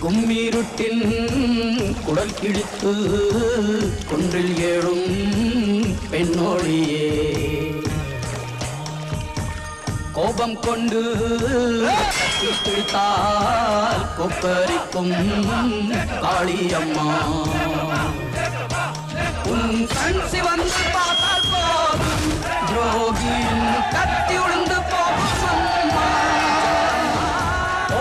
கும்மீருட்டின் குடல் கிழித்து குன்றில் ஏழும் பெண்ணோழியே கோபம் கொண்டு பிடித்தால் கொப்பரிக்கும் காளியம்மா உன் கண் சிவந்து பார்த்தால் போதும் துரோகியின் கத்தி உளுந்து போகும் அம்மா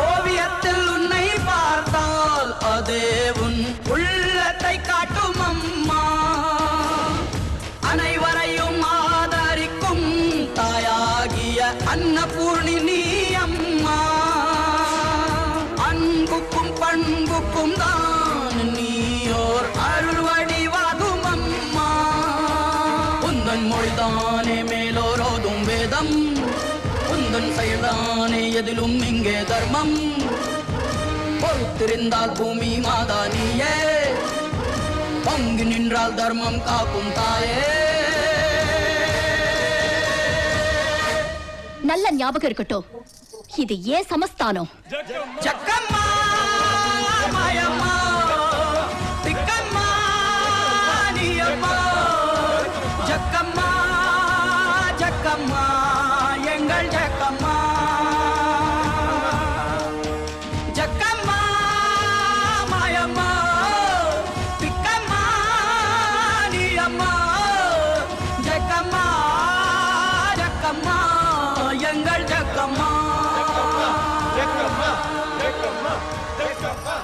ஓவியத்தில் உன்னை பார்த்தால் அதே உன் உள்ளத்தை காட்டும் அம்மா அனைவரையும் ஆதரிக்கும் தாயாகிய அன்னபூர்ணி நீ அம்மா அன்புக்கும் பண்புக்கும் தான் நீயோர் அருள் வடிவாகும் அம்மா உந்தன் மொழிதானே மேலோரோதும் வேதம் உந்தன் செயல்தானே எதிலும் இங்கே தர்மம் பொறுத்திருந்தால் பூமி மாதா நீயே பங்கு நின்றால் தர்மம் காக்கும் தாயே நல்ல ஞாபகம் இருக்கட்டும் இது ஏன் சமஸ்தானம் ஜக்கம்மா மாயம்மா திக்கம்மா நீயம்மா ஜக்கம்மா ஜக்கம்மா எங்கள் ஜக்கம்மா ஜக்கம்மா மாயம்மா திக்கம்மா நீயம்மா ஜக்கம்மா ஜக்கம்மா எங்கள் ஜக்கம்மா ஜக்கம்மா ஜக்கம்மா ஜக்கம்மா